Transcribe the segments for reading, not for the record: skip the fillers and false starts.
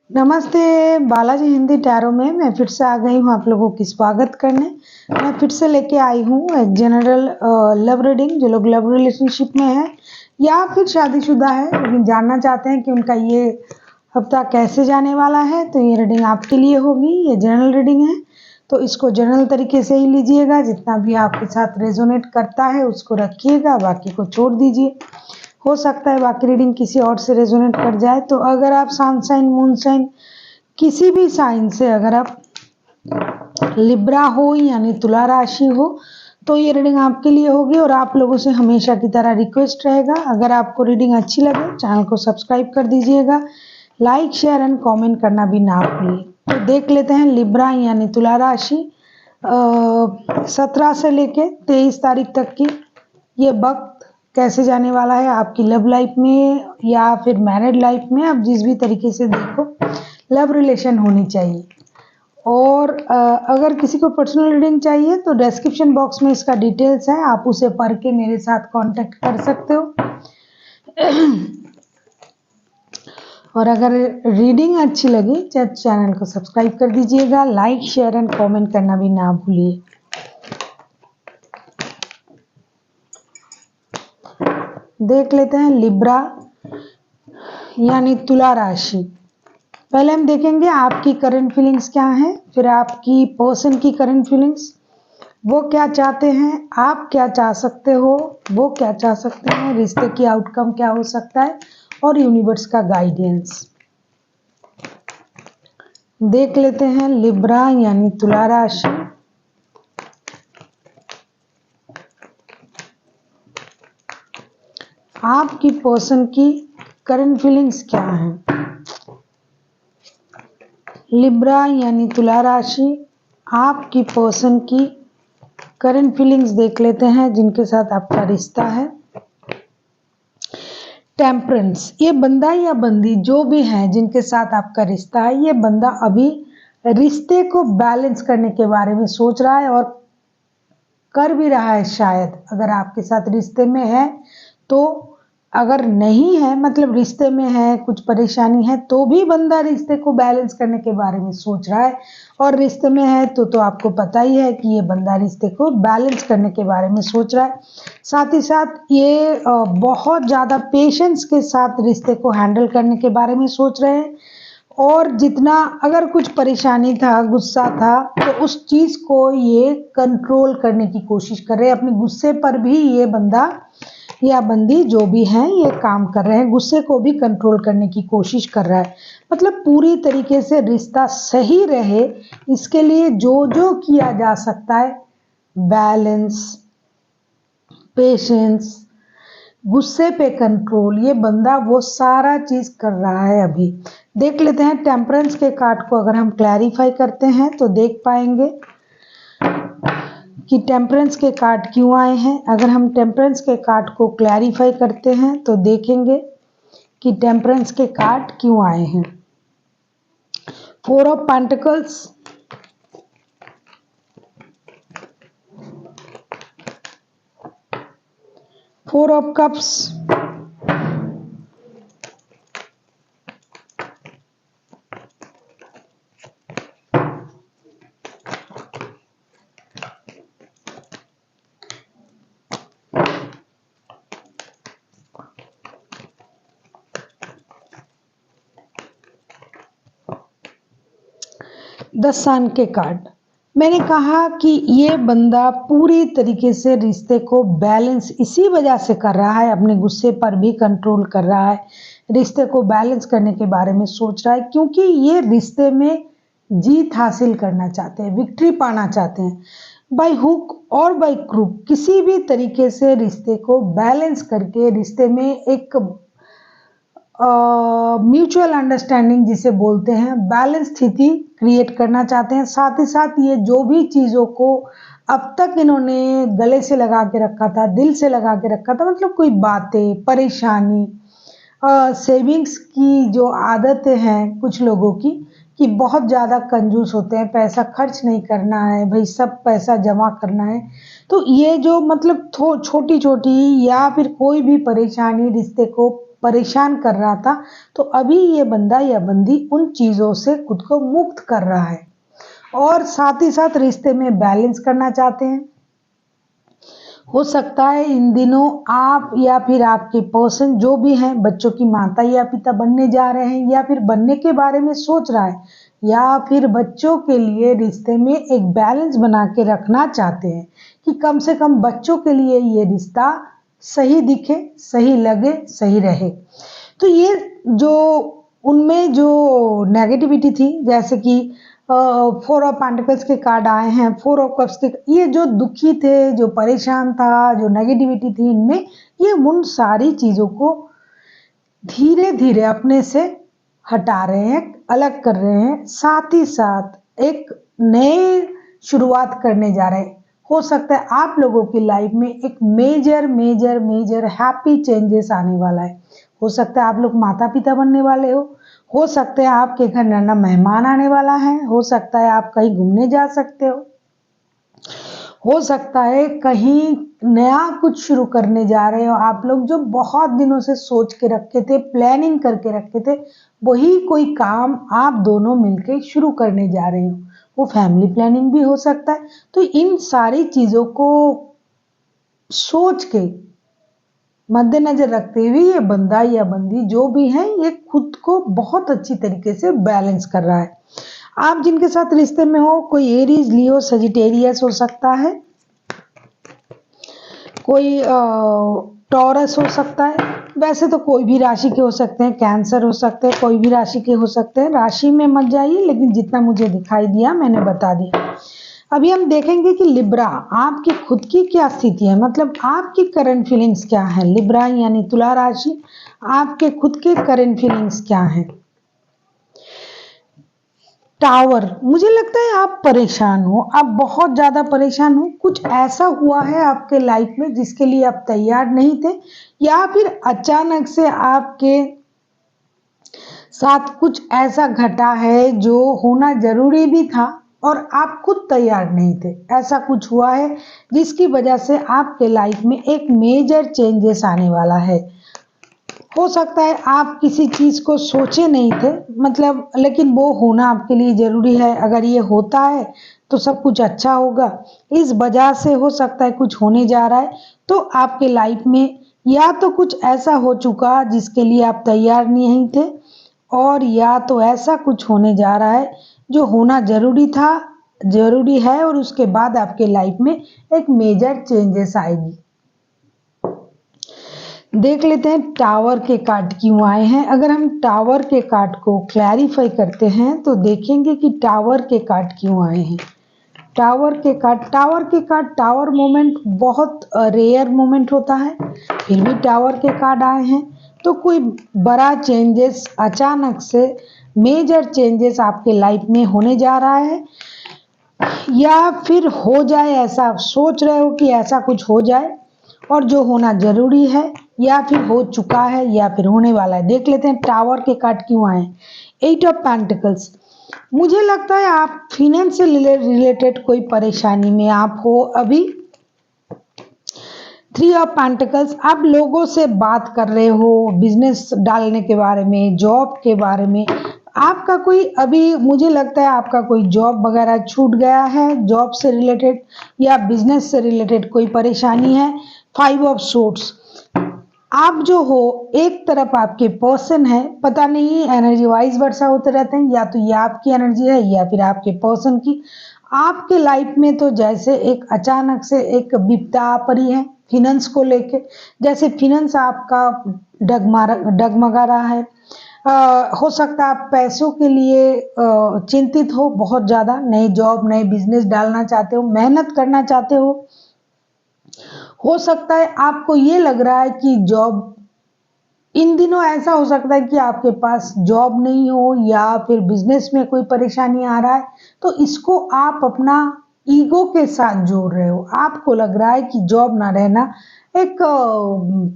नमस्ते। बालाजी हिंदी टैरो में मैं फिर से आ गई हूँ आप लोगों की स्वागत करने। मैं फिर से लेके आई हूँ एक जनरल लव रीडिंग। जो लोग लव रिलेशनशिप में है या फिर शादीशुदा है लेकिन जानना चाहते हैं कि उनका ये हफ्ता कैसे जाने वाला है, तो ये रीडिंग आपके लिए होगी। ये जनरल रीडिंग है तो इसको जनरल तरीके से ही लीजिएगा। जितना भी आपके साथ रेजोनेट करता है उसको रखिएगा, बाकी को छोड़ दीजिए। हो सकता है बाकी रीडिंग किसी और से रेजोनेट कर जाए। तो अगर आप सन साइन, मून साइन, किसी भी साइन से अगर आप लिब्रा हो यानी तुला राशि हो तो ये रीडिंग आपके लिए होगी। और आप लोगों से हमेशा की तरह रिक्वेस्ट रहेगा, अगर आपको रीडिंग अच्छी लगे चैनल को सब्सक्राइब कर दीजिएगा, लाइक शेयर एंड कमेंट करना भी ना भूलिए। तो देख लेते हैं लिब्रा यानी तुला राशि 17 से लेके 23 तारीख तक की ये वक्त कैसे जाने वाला है आपकी लव लाइफ में या फिर मैरिड लाइफ में। आप जिस भी तरीके से देखो, लव रिलेशन होनी चाहिए। और अगर किसी को पर्सनल रीडिंग चाहिए तो डिस्क्रिप्शन बॉक्स में इसका डिटेल्स है, आप उसे पढ़ के मेरे साथ कांटेक्ट कर सकते हो। और अगर रीडिंग अच्छी लगी चैनल को सब्सक्राइब कर दीजिएगा, लाइक शेयर एंड कमेंट करना भी ना भूलिए। देख लेते हैं लिब्रा यानी तुला राशि। पहले हम देखेंगे आपकी करंट फीलिंग्स क्या हैं, फिर आपकी पर्सन की करंट फीलिंग्स, वो क्या चाहते हैं, आप क्या चाह सकते हो, वो क्या चाह सकते हैं, रिश्ते की आउटकम क्या हो सकता है और यूनिवर्स का गाइडेंस। देख लेते हैं लिब्रा यानी तुला राशि। आपकी पर्सन की करंट फीलिंग्स क्या हैं। लिब्रा यानी तुला राशि, आपकी पर्सन की करंट फीलिंग्स देख लेते हैं जिनके साथ आपका रिश्ता है। टेम्परेंस, ये बंदा या बंदी जो भी है जिनके साथ आपका रिश्ता है, ये बंदा अभी रिश्ते को बैलेंस करने के बारे में सोच रहा है और कर भी रहा है शायद। अगर आपके साथ रिश्ते में है तो, अगर नहीं है मतलब रिश्ते में है कुछ परेशानी है तो भी बंदा रिश्ते को बैलेंस करने के बारे में सोच रहा है। और रिश्ते में है तो आपको पता ही है कि ये बंदा रिश्ते को बैलेंस करने के बारे में सोच रहा है। साथ ही साथ ये बहुत ज़्यादा पेशेंस के साथ रिश्ते को हैंडल करने के बारे में सोच रहे हैं। और जितना अगर कुछ परेशानी था, गुस्सा था, तो उस चीज़ को ये कंट्रोल करने की कोशिश कर रहे हैं। अपने गुस्से पर भी ये बंदा या बंदी जो भी हैं ये काम कर रहे हैं, गुस्से को भी कंट्रोल करने की कोशिश कर रहा है। मतलब पूरी तरीके से रिश्ता सही रहे इसके लिए जो जो किया जा सकता है, बैलेंस, पेशेंस, गुस्से पे कंट्रोल, ये बंदा वो सारा चीज कर रहा है अभी। देख लेते हैं टेम्परेंस के कार्ड को अगर हम क्लैरिफाई करते हैं तो देख पाएंगे कि टेम्परेंस के कार्ड क्यों आए हैं। अगर हम टेम्परेंस के कार्ड को क्लैरिफाई करते हैं तो देखेंगे कि टेम्परेंस के कार्ड क्यों आए हैं। 4 of pentacles, 4 of cups, the sun के कार्ड। मैंने कहा कि ये बंदा पूरी तरीके से रिश्ते को बैलेंस इसी वजह से कर रहा है, अपने गुस्से पर भी कंट्रोल कर रहा है, रिश्ते को बैलेंस करने के बारे में सोच रहा है, क्योंकि ये रिश्ते में जीत हासिल करना चाहते हैं, विक्ट्री पाना चाहते हैं। बाय हुक और बाय क्रूक किसी भी तरीके से रिश्ते को बैलेंस करके रिश्ते में एक म्यूचुअल अंडरस्टैंडिंग जिसे बोलते हैं, बैलेंस स्थिति क्रिएट करना चाहते हैं। साथ ही साथ ये जो भी चीज़ों को अब तक इन्होंने गले से लगा के रखा था, दिल से लगा के रखा था, मतलब कोई बातें, परेशानी, सेविंग्स की जो आदतें हैं कुछ लोगों की, कि बहुत ज़्यादा कंजूस होते हैं, पैसा खर्च नहीं करना है भाई, सब पैसा जमा करना है। तो ये जो मतलब छोटी छोटी या फिर कोई भी परेशानी रिश्ते को परेशान कर रहा था, तो अभी ये बंदा या बंदी उन चीज़ों से खुद को मुक्त कर रहा है और साथ ही साथ रिश्ते में बैलेंस करना चाहते हैं। हो सकता है इन दिनों आप या फिर आपके पर्सन जो भी हैं बच्चों की माता या पिता बनने जा रहे हैं या फिर बनने के बारे में सोच रहा है या फिर बच्चों के लिए रिश्ते में एक बैलेंस बना के रखना चाहते हैं कि कम से कम बच्चों के लिए ये रिश्ता सही दिखे, सही लगे, सही रहे। तो ये जो उनमें जो नेगेटिविटी थी, जैसे कि 4 ऑफ पेंटिकल्स के कार्ड आए हैं, 4 ऑफ कप्स के, ये जो दुखी थे, जो परेशान था, जो नेगेटिविटी थी इनमें, ये उन सारी चीज़ों को धीरे धीरे अपने से हटा रहे हैं, अलग कर रहे हैं, साथ ही साथ एक नए शुरुआत करने जा रहे हैं। हो सकता है आप लोगों की लाइफ में एक major major major happy changes आने वाला है। हो सकता है आप लोग माता पिता बनने वाले हो सकता है आपके घर नया मेहमान आने वाला है, हो सकता है आप कहीं घूमने जा सकते हो सकता है कहीं नया कुछ शुरू करने जा रहे हो आप लोग, जो बहुत दिनों से सोच के रखे थे, प्लानिंग करके रखे थे, वही कोई काम आप दोनों मिलके शुरू करने जा रहे हो। वो फैमिली प्लानिंग भी हो सकता है। तो इन सारी चीज़ों को सोच के मद्देनजर रखते हुए ये बंदा या बंदी जो भी है ये खुद को बहुत अच्छी तरीके से बैलेंस कर रहा है। आप जिनके साथ रिश्ते में हो, कोई एरीज, लियो, सजिटेरियस हो सकता है, कोई टॉरस हो सकता है। वैसे तो कोई भी राशि के हो सकते हैं, कैंसर हो सकते हैं, कोई भी राशि के हो सकते हैं। राशि में मत जाइए, लेकिन जितना मुझे दिखाई दिया मैंने बता दिया। अभी हम देखेंगे कि लिब्रा, आपकी खुद की क्या स्थिति है, मतलब आपकी करंट फीलिंग्स क्या है। लिब्रा यानी तुला राशि, आपके खुद के करंट फीलिंग्स क्या हैं। टावर, मुझे लगता है आप परेशान हो, आप बहुत ज्यादा परेशान हो। कुछ ऐसा हुआ है आपके लाइफ में जिसके लिए आप तैयार नहीं थे, या फिर अचानक से आपके साथ कुछ ऐसा घटा है जो होना जरूरी भी था और आप खुद तैयार नहीं थे। ऐसा कुछ हुआ है जिसकी वजह से आपके लाइफ में एक मेजर चेंजेस आने वाला है। हो सकता है आप किसी चीज को सोचे नहीं थे, मतलब, लेकिन वो होना आपके लिए जरूरी है। अगर ये होता है तो सब कुछ अच्छा होगा। इस वजह से हो सकता है कुछ होने जा रहा है, तो आपके लाइफ में या तो कुछ ऐसा हो चुका जिसके लिए आप तैयार नहीं थे, और या तो ऐसा कुछ होने जा रहा है जो होना जरूरी था, जरूरी है, और उसके बाद आपके लाइफ में एक मेजर चेंजेस आएगी। देख लेते हैं टावर के कार्ड क्यों आए हैं। अगर हम टावर के कार्ड को क्लैरिफाई करते हैं तो देखेंगे कि टावर के कार्ड क्यों आए हैं। टावर के कार्ड टावर मोमेंट बहुत रेयर मोमेंट होता है, फिर भी टावर के कार्ड आए हैं। तो कोई बड़ा चेंजेस, अचानक से मेजर चेंजेस आपके लाइफ में होने जा रहा है, या फिर हो जाए, ऐसा आप सोच रहे हो कि ऐसा कुछ हो जाए, और जो होना जरूरी है, या फिर हो चुका है, या फिर होने वाला है। देख लेते हैं टावर के कार्ड क्यों आए। 8 ऑफ पेंटिकल्स, मुझे लगता है आप फिनेंस से रिलेटेड कोई परेशानी में आप हो अभी। 3 ऑफ पेंटिकल्स, आप लोगों से बात कर रहे हो बिजनेस डालने के बारे में, जॉब के बारे में। आपका कोई अभी, मुझे लगता है आपका कोई जॉब वगैरह छूट गया है, जॉब से रिलेटेड या बिजनेस से रिलेटेड कोई परेशानी है। 5 ऑफ सोर्ड्स, आप जो हो, एक तरफ आपके पर्सन है, पता नहीं एनर्जी वाइज वर्षा होते रहते हैं, या तो ये आपकी एनर्जी है या फिर आपके पर्सन की। आपके लाइफ में तो जैसे एक अचानक से एक विपदा आ पड़ी है फिनेंस को लेके, जैसे फिनेंस आपका डगमगा रहा है। हो सकता है आप पैसों के लिए चिंतित हो बहुत ज़्यादा, नए जॉब, नए बिजनेस डालना चाहते हो, मेहनत करना चाहते हो सकता है आपको ये लग रहा है कि जॉब, इन दिनों ऐसा हो सकता है कि आपके पास जॉब नहीं हो, या फिर बिजनेस में कोई परेशानी आ रहा है, तो इसको आप अपना ईगो के साथ जोड़ रहे हो। आपको लग रहा है कि जॉब ना रहना एक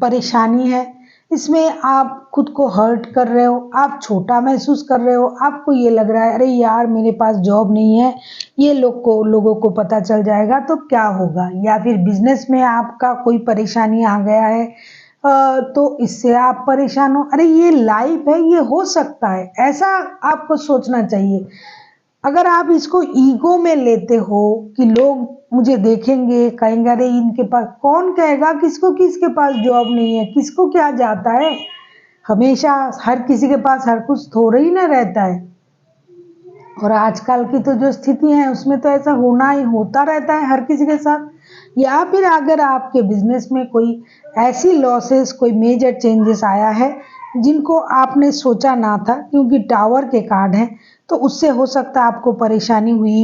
परेशानी है, इसमें आप खुद को हर्ट कर रहे हो, आप छोटा महसूस कर रहे हो। आपको ये लग रहा है अरे यार मेरे पास जॉब नहीं है, ये लोगों को पता चल जाएगा तो क्या होगा, या फिर बिजनेस में आपका कोई परेशानी आ गया है, तो इससे आप परेशान हो। अरे ये लाइफ है, ये हो सकता है, ऐसा आपको सोचना चाहिए। अगर आप इसको ईगो में लेते हो कि लोग मुझे देखेंगे, कहेंगे अरे इनके पास, कौन कहेगा किसको किसके पास जॉब नहीं है, किसको क्या जाता है। हमेशा हर किसी के पास हर कुछ थोड़ा ही ना रहता है। और आजकल की तो जो स्थिति है उसमें तो ऐसा होना ही होता रहता है हर किसी के साथ। या फिर अगर आपके बिजनेस में कोई ऐसी लॉसेस, कोई मेजर चेंजेस आया है जिनको आपने सोचा ना था, क्योंकि टावर के कार्ड हैं तो उससे हो सकता है आपको परेशानी हुई,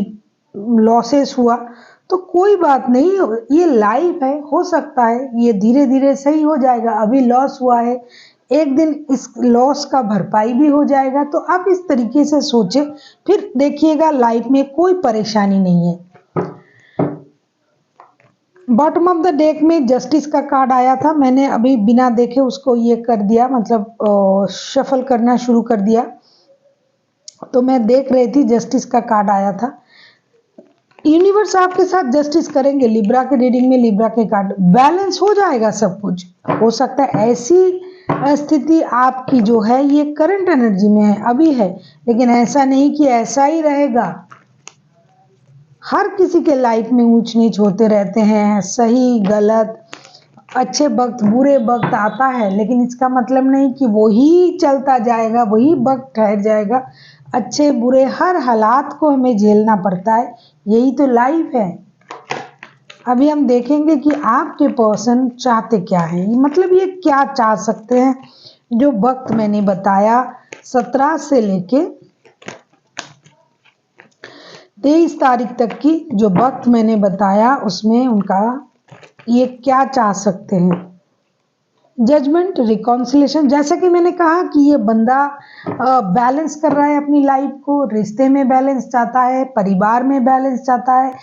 लॉसेस हुआ, तो कोई बात नहीं, ये लाइफ है, हो सकता है ये धीरे धीरे सही हो जाएगा। अभी लॉस हुआ है, एक दिन इस लॉस का भरपाई भी हो जाएगा। तो आप इस तरीके से सोचें, फिर देखिएगा लाइफ में कोई परेशानी नहीं है। बॉटम ऑफ द डेक में जस्टिस का कार्ड आया था, मैंने अभी बिना देखे उसको ये कर दिया, मतलब शफल करना शुरू कर दिया। तो मैं देख रही थी, जस्टिस का कार्ड आया था। यूनिवर्स आपके साथ जस्टिस करेंगे। लिब्रा के रीडिंग में लिब्रा के कार्ड, बैलेंस हो जाएगा सब कुछ। हो सकता है ऐसी स्थिति आपकी जो है ये करंट एनर्जी में है, अभी है, लेकिन ऐसा नहीं कि ऐसा ही रहेगा। हर किसी के लाइफ में ऊंच नीच होते रहते हैं, सही गलत, अच्छे वक्त बुरे वक्त आता है, लेकिन इसका मतलब नहीं कि वही चलता जाएगा, वही वक्त ठहर जाएगा। अच्छे बुरे हर हालात को हमें झेलना पड़ता है, यही तो लाइफ है। अभी हम देखेंगे कि आपके पर्सन चाहते क्या है, मतलब ये क्या चाह सकते हैं। जो वक्त मैंने बताया 17 से लेके 23 तारीख तक की जो वक्त मैंने बताया, उसमें उनका ये क्या चाह सकते हैं। जजमेंट, रिकॉन्सिलेशन, जैसा कि मैंने कहा कि ये बंदा बैलेंस कर रहा है अपनी लाइफ को, रिश्ते में बैलेंस चाहता है, परिवार में बैलेंस चाहता है।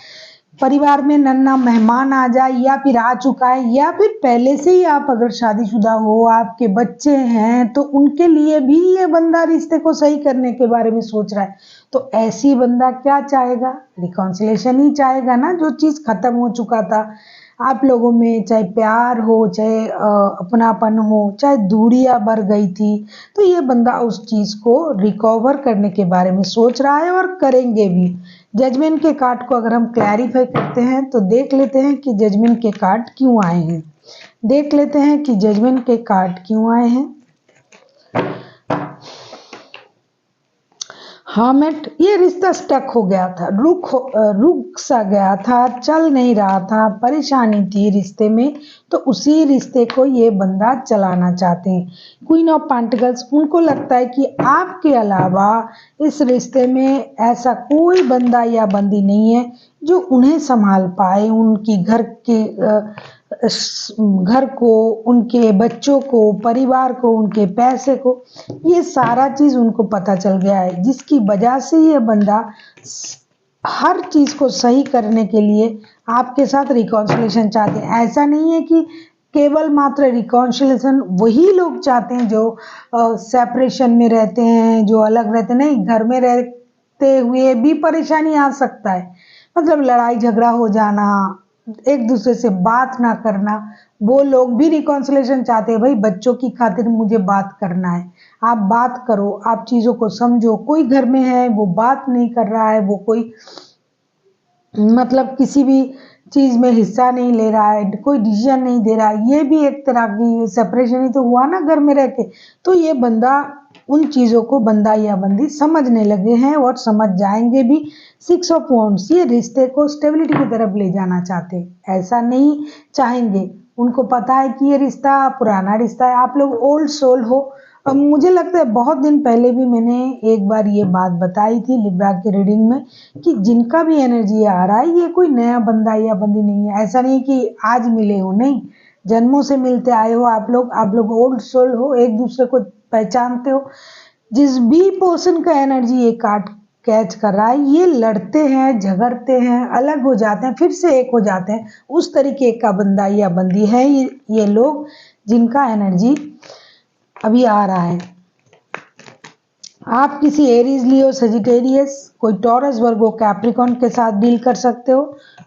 परिवार में नन्हा मेहमान आ जाए या फिर आ चुका है, या फिर पहले से ही आप अगर शादीशुदा हो, आपके बच्चे हैं, तो उनके लिए भी ये बंदा रिश्ते को सही करने के बारे में सोच रहा है। तो ऐसी बंदा क्या चाहेगा, रिकॉन्सिलेशन ही चाहेगा ना। जो चीज़ खत्म हो चुका था आप लोगों में, चाहे प्यार हो, चाहे अपनापन हो, चाहे दूरियां बढ़ गई थी, तो ये बंदा उस चीज़ को रिकवर करने के बारे में सोच रहा है और करेंगे भी। जजमेंट के कार्ड को अगर हम क्लैरिफाई करते हैं तो देख लेते हैं कि जजमेंट के कार्ड क्यों आए हैं। देख लेते हैं कि जजमेंट के कार्ड क्यों आए हैं। हार्मेट, ये रिश्ता स्टक हो गया था, रुक सा गया था, चल नहीं रहा था, परेशानी थी रिश्ते में, तो उसी रिश्ते को ये बंदा चलाना चाहते हैं। क्वीन ऑफ पेंटिकल्स, उनको लगता है कि आपके अलावा इस रिश्ते में ऐसा कोई बंदा या बंदी नहीं है जो उन्हें संभाल पाए, उनकी घर को, उनके बच्चों को, परिवार को, उनके पैसे को, ये सारा चीज़ उनको पता चल गया है, जिसकी वजह से ये बंदा हर चीज़ को सही करने के लिए आपके साथ रिकॉन्सिलेशन चाहते हैं। ऐसा नहीं है कि केवल मात्र रिकॉन्सिलेशन वही लोग चाहते हैं जो सेपरेशन में रहते हैं, जो अलग रहते हैं। नहीं, घर में रहते हुए भी परेशानी आ सकता है, मतलब लड़ाई झगड़ा हो जाना, एक दूसरे से बात ना करना, वो लोग भी रिकॉन्सिलेशन चाहते हैं। भाई बच्चों की खातिर मुझे बात करना है, आप बात करो, आप चीज़ों को समझो। कोई घर में है वो बात नहीं कर रहा है, वो कोई मतलब किसी भी चीज़ में हिस्सा नहीं ले रहा है, कोई डिसीजन नहीं दे रहा है, ये भी एक तरह की सेपरेशन ही तो हुआ ना घर में रह के। तो ये बंदा उन चीज़ों को, बंदा या बंदी समझने लगे हैं और समझ जाएंगे भी। 6 ऑफ वॉन्ड्स, ये रिश्ते को स्टेबिलिटी की तरफ ले जाना चाहते हैं, ऐसा नहीं चाहेंगे। उनको पता है कि ये रिश्ता पुराना रिश्ता है, आप लोग ओल्ड सोल हो। अब मुझे लगता है बहुत दिन पहले भी मैंने एक बार ये बात बताई थी लिब्रा की रीडिंग में कि जिनका भी एनर्जी आ रहा है, ये कोई नया बंदा या बंदी नहीं है। ऐसा नहीं कि आज मिले हो, नहीं, जन्मों से मिलते आए हो आप लोग ओल्ड सोल हो, एक दूसरे को पहचानते हो। जिस भी पर्सन का एनर्जी ये कार्ड कैच कर रहा है, ये लड़ते हैं, झगड़ते हैं, अलग हो जाते हैं, फिर से एक हो जाते हैं, उस तरीके का बंदा या बंदी है ये लोग, जिनका एनर्जी अभी आ रहा है। आप किसी एरीज, लियो, सजिटेरियस, कोई टॉरस, वर्गो, कैप्रिकॉन के साथ डील कर सकते हो।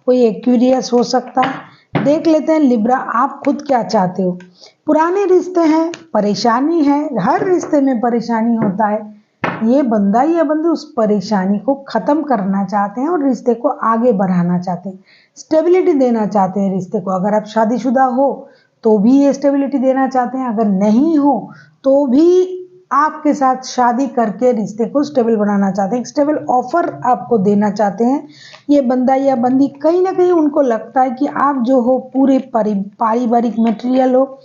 कोई एक्वेरियस हो सकता है, देख लेते हैं लिब्रा, आप खुद क्या चाहते हो। पुराने रिश्ते हैं, परेशानी है, हर रिश्ते में परेशानी होता है। ये बंदा या बंदी उस परेशानी को खत्म करना चाहते हैं और रिश्ते को आगे बढ़ाना चाहते हैं, स्टेबिलिटी देना चाहते हैं रिश्ते को। अगर आप शादीशुदा हो तो भी ये स्टेबिलिटी देना चाहते हैं, अगर नहीं हो तो भी आपके साथ शादी करके रिश्ते को स्टेबल बनाना चाहते हैं, स्टेबल ऑफर आपको देना चाहते हैं। ये बंदा या बंदी कहीं ना कहीं उनको लगता है कि आप जो हो पूरे पारिवारिक मटेरियल हो,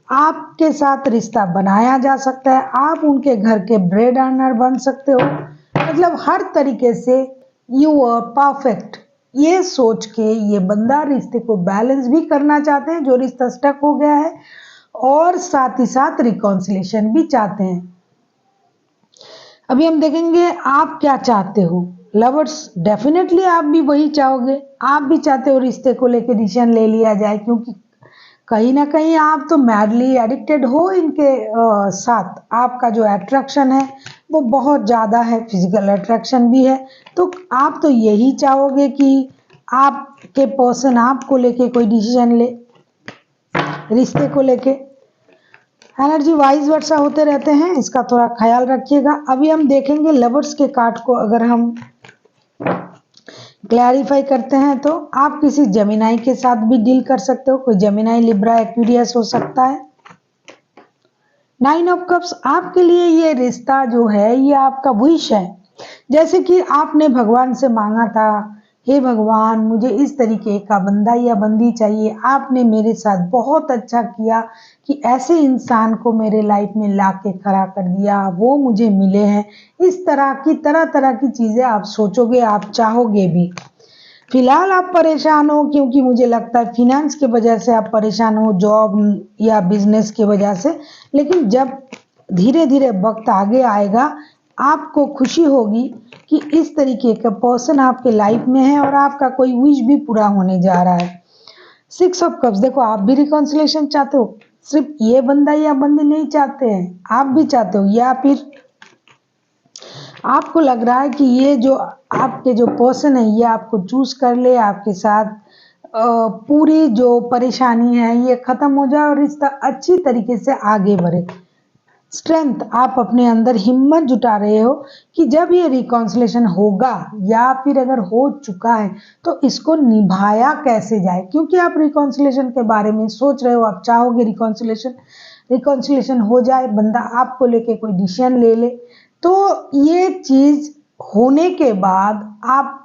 आपके साथ रिश्ता बनाया जा सकता है, आप उनके घर के ब्रेड अर्नर बन सकते हो, मतलब हर तरीके से यू आर परफेक्ट। ये सोच के ये बंदा रिश्ते को बैलेंस भी करना चाहते हैं, जो रिश्ता स्टक हो गया है, और साथ ही साथ रिकॉन्सिलेशन भी चाहते हैं। अभी हम देखेंगे आप क्या चाहते हो। लवर्स, डेफिनेटली आप भी वही चाहोगे, आप भी चाहते हो रिश्ते को लेकर डिसीजन ले लिया जाए, क्योंकि कहीं ना कहीं आप तो मैडली एडिक्टेड हो इनके साथ। आपका जो अट्रैक्शन है वो बहुत ज़्यादा है, फिजिकल अट्रैक्शन भी है। तो आप तो यही चाहोगे कि आपके पर्सन आपको लेके कोई डिसीजन ले रिश्ते को लेके। एनर्जी वाइज वर्षा होते रहते हैं, इसका थोड़ा ख्याल रखिएगा। अभी हम देखेंगे लवर्स के कार्ड को, अगर हम क्लैरिफाई करते हैं तो आप किसी जेमिनाई के साथ भी डील कर सकते हो, कोई जेमिनाई, लिब्रा, एक्वेरियस हो सकता है। 9 ऑफ कप्स, आपके लिए ये रिश्ता जो है ये आपका विश है, जैसे कि आपने भगवान से मांगा था, हे भगवान मुझे इस तरीके का बंदा या बंदी चाहिए। आपने मेरे साथ बहुत अच्छा किया कि ऐसे इंसान को मेरे लाइफ में ला के खड़ा कर दिया, वो मुझे मिले हैं। इस तरह तरह की चीज़ें आप सोचोगे, आप चाहोगे भी। फिलहाल आप परेशान हो क्योंकि मुझे लगता है फिनेंस की वजह से आप परेशान हो, जॉब या बिजनेस की वजह से। लेकिन जब धीरे धीरे वक्त आगे आएगा, आपको खुशी होगी कि इस तरीके का पर्सन आपके लाइफ में है और आपका कोई विश भी पूरा होने जा रहा है। 6 ऑफ कप्स, देखो आप भी रिकॉन्सिलेशन चाहते हो, सिर्फ ये बंदा या बंदी नहीं चाहते हैं, आप भी चाहते हो। या फिर आपको लग रहा है कि ये जो आपके जो पर्सन है ये आपको चूज कर ले, आपके साथ पूरी जो परेशानी है ये खत्म हो जाए और रिश्ता अच्छी तरीके से आगे बढ़े। स्ट्रेंथ, आप अपने अंदर हिम्मत जुटा रहे हो कि जब ये रिकॉन्सिलेशन होगा या फिर अगर हो चुका है तो इसको निभाया कैसे जाए, क्योंकि आप रिकॉन्सिलेशन के बारे में सोच रहे हो, आप चाहोगे रिकॉन्सिलेशन हो जाए, बंदा आपको लेके कोई डिसीजन ले ले। तो ये चीज होने के बाद आप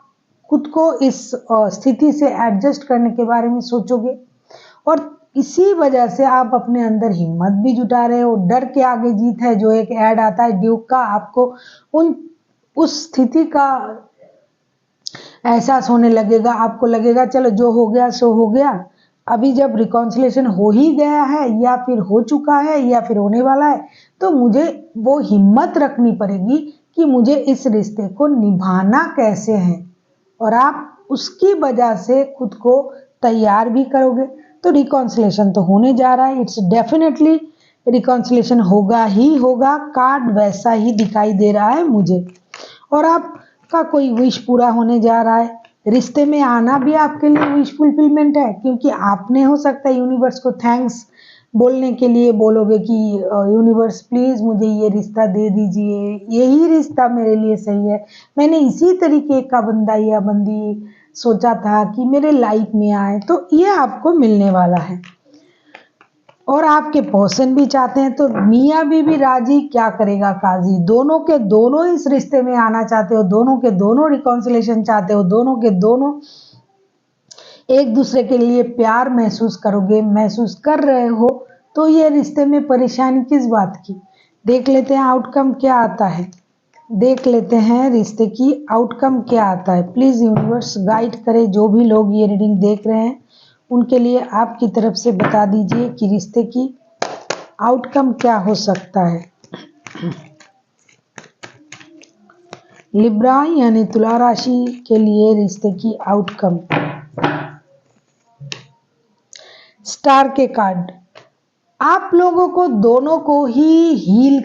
खुद को इस स्थिति से एडजस्ट करने के बारे में सोचोगे, और इसी वजह से आप अपने अंदर हिम्मत भी जुटा रहे हो। डर के आगे जीत है, जो एक ऐड आता है ड्यूक का, आपको उस स्थिति का एहसास होने लगेगा। आपको लगेगा चलो जो हो गया सो हो गया। अभी जब रिकॉन्सिलेशन हो ही गया है या फिर हो चुका है या फिर होने वाला है, तो मुझे वो हिम्मत रखनी पड़ेगी कि मुझे इस रिश्ते को निभाना कैसे है, और आप उसकी वजह से खुद को तैयार भी करोगे। तो रिकॉन्सिलेशन तो होने जा रहा है, इट्स डेफिनेटली रिकॉन्सिलेशन होगा ही होगा। कार्ड वैसा ही दिखाई दे रहा है मुझे, और आपका कोई विश पूरा होने जा रहा है। रिश्ते में आना भी आपके लिए विश फुलफिलमेंट है, क्योंकि आपने हो सकता है यूनिवर्स को थैंक्स बोलने के लिए बोलोगे कि यूनिवर्स प्लीज मुझे ये रिश्ता दे दीजिए, यही रिश्ता मेरे लिए सही है, मैंने इसी तरीके का बंदा या बंदी सोचा था कि मेरे लाइफ में आए, तो ये आपको मिलने वाला है। और आपके पर्सन भी चाहते हैं, तो मियाँ बीवी राजी, क्या करेगा काजी। दोनों के दोनों इस रिश्ते में आना चाहते हो, दोनों के दोनों रिकॉन्सिलेशन चाहते हो, दोनों के दोनों एक दूसरे के लिए प्यार महसूस करोगे, महसूस कर रहे हो। तो ये रिश्ते में परेशानी किस बात की। देख लेते हैं आउटकम क्या आता है, देख लेते हैं रिश्ते की आउटकम क्या आता है। प्लीज यूनिवर्स गाइड करे, जो भी लोग ये रीडिंग देख रहे हैं उनके लिए आपकी तरफ से बता दीजिए कि रिश्ते की आउटकम क्या हो सकता है। लिब्रा यानी तुला राशि के लिए रिश्ते की आउटकम। स्टार के कार्ड, आप लोगों को दोनों को ही हील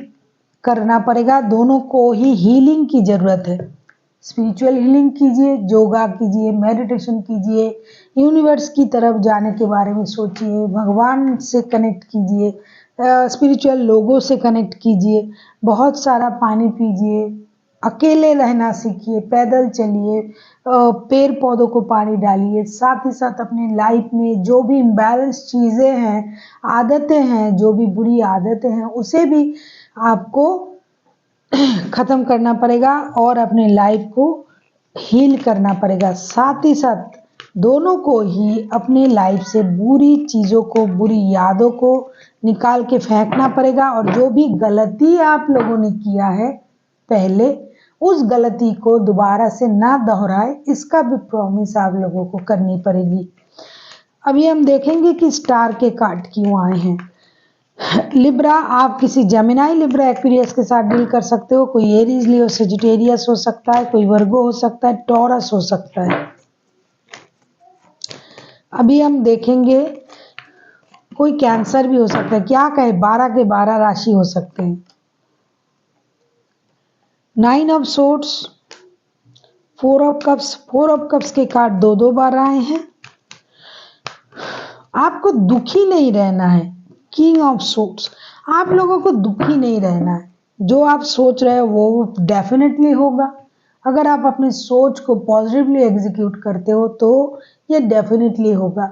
करना पड़ेगा, दोनों को ही हीलिंग की जरूरत है। स्पिरिचुअल हीलिंग कीजिए, योगा कीजिए, मेडिटेशन कीजिए, यूनिवर्स की तरफ जाने के बारे में सोचिए, भगवान से कनेक्ट कीजिए, स्पिरिचुअल लोगों से कनेक्ट कीजिए, बहुत सारा पानी पीजिए, अकेले रहना सीखिए, पैदल चलिए, पेड़ पौधों को पानी डालिए, साथ ही साथ अपनी लाइफ में जो भी इम्बैलेंस चीज़ें हैं, आदतें हैं, जो भी बुरी आदतें हैं, उसे भी आपको ख़त्म करना पड़ेगा और अपने लाइफ को हील करना पड़ेगा। साथ ही साथ दोनों को ही अपने लाइफ से बुरी चीज़ों को, बुरी यादों को निकाल के फेंकना पड़ेगा और जो भी गलती आप लोगों ने किया है पहले, उस गलती को दोबारा से ना दोहराए, इसका भी प्रॉमिस आप लोगों को करनी पड़ेगी। अभी हम देखेंगे कि स्टार के कार्ड क्यों आए हैं। लिब्रा, आप किसी जेमिनाई, लिब्रा, एक्वेरियस के साथ डील कर सकते हो। कोई एरीज, लियो, सेजिटेरियस हो सकता है, कोई वर्गो हो सकता है, टॉरस हो सकता है। अभी हम देखेंगे कोई कैंसर भी हो सकता है। क्या कहे, 12 के 12 राशि हो सकते हैं। 9 of swords, 4 of cups. 4 of cups के कार्ड दो बार आए हैं। आपको दुखी नहीं रहना है। किंग ऑफ सोर्ड्स, आप लोगों को दुखी नहीं रहना है। जो आप सोच रहे हो वो डेफिनेटली होगा। अगर आप अपनी सोच को पॉजिटिवली एग्जीक्यूट करते हो तो ये डेफिनेटली होगा।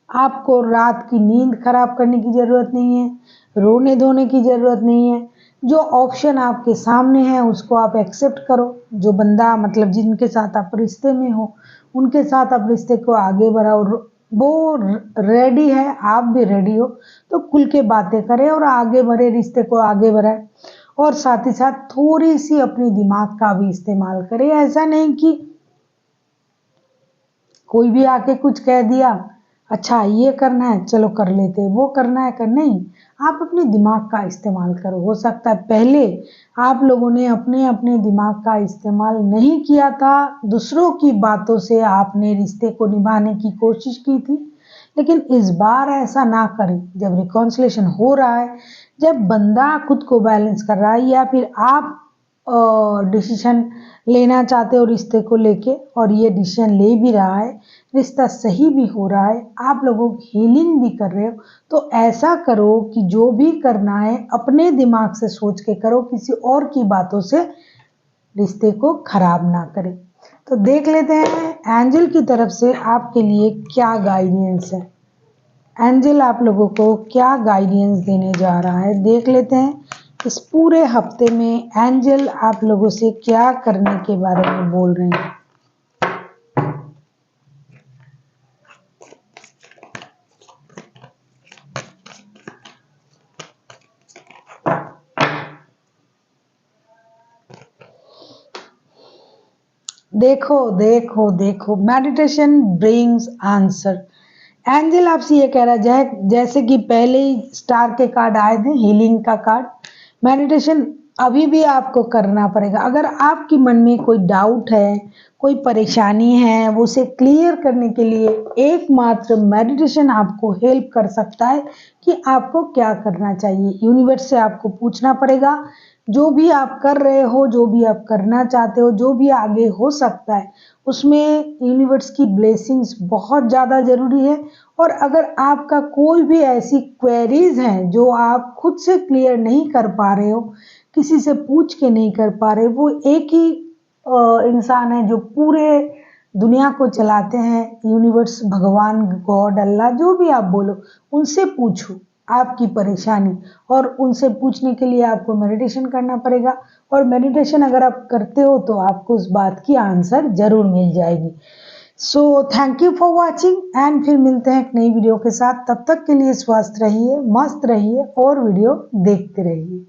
आपको रात की नींद खराब करने की ज़रूरत नहीं है, रोने धोने की ज़रूरत नहीं है। जो ऑप्शन आपके सामने है उसको आप एक्सेप्ट करो। जो बंदा, मतलब जिनके साथ आप रिश्ते में हो, उनके साथ आप रिश्ते को आगे बढ़ाओ। वो रेडी है, आप भी रेडी हो, तो खुल के बातें करें और आगे बढ़े, रिश्ते को आगे बढ़ाएं। और साथ ही साथ थोड़ी सी अपने दिमाग का भी इस्तेमाल करें। ऐसा नहीं कि कोई भी आके कुछ कह दिया, अच्छा ये करना है चलो कर लेते, वो करना है कर, नहीं, आप अपने दिमाग का इस्तेमाल करो। हो सकता है पहले आप लोगों ने अपने अपने दिमाग का इस्तेमाल नहीं किया था, दूसरों की बातों से आपने रिश्ते को निभाने की कोशिश की थी, लेकिन इस बार ऐसा ना करें। जब रिकॉन्सिलेशन हो रहा है, जब बंदा खुद को बैलेंस कर रहा है या फिर आप डिसीजन लेना चाहते हो रिश्ते को लेके और ये डिसीजन ले भी रहा है, रिश्ता सही भी हो रहा है, आप लोगों की हीलिंग भी कर रहे हो, तो ऐसा करो कि जो भी करना है अपने दिमाग से सोच के करो, किसी और की बातों से रिश्ते को खराब ना करें। तो देख लेते हैं एंजल की तरफ से आपके लिए क्या गाइडेंस है। एंजल आप लोगों को क्या गाइडेंस देने जा रहा है, देख लेते हैं इस पूरे हफ्ते में एंजल आप लोगों से क्या करने के बारे में बोल रहे हैं। देखो देखो देखो, मेडिटेशन ब्रिंग्स आंसर। एंजल आपसे ये कह रहा है, जैसे कि पहले ही स्टार के कार्ड आए थे, हीलिंग का कार्ड, मेडिटेशन अभी भी आपको करना पड़ेगा। अगर आपके मन में कोई डाउट है, कोई परेशानी है, वो उसे क्लियर करने के लिए एकमात्र मेडिटेशन आपको हेल्प कर सकता है कि आपको क्या करना चाहिए। यूनिवर्स से आपको पूछना पड़ेगा, जो भी आप कर रहे हो, जो भी आप करना चाहते हो, जो भी आगे हो सकता है, उसमें यूनिवर्स की ब्लेसिंग्स बहुत ज़्यादा ज़रूरी है। और अगर आपका कोई भी ऐसी क्वेरीज हैं जो आप खुद से क्लियर नहीं कर पा रहे हो, किसी से पूछ के नहीं कर पा रहे, वो एक ही इंसान है जो पूरे दुनिया को चलाते हैं, यूनिवर्स, भगवान, गॉड, अल्लाह, जो भी आप बोलो, उनसे पूछो आपकी परेशानी। और उनसे पूछने के लिए आपको मेडिटेशन करना पड़ेगा, और मेडिटेशन अगर आप करते हो तो आपको उस बात की आंसर जरूर मिल जाएगी। So thank you for watching, and फिर मिलते हैं एक नई वीडियो के साथ। तब तक के लिए स्वस्थ रहिए, मस्त रहिए और वीडियो देखते रहिए।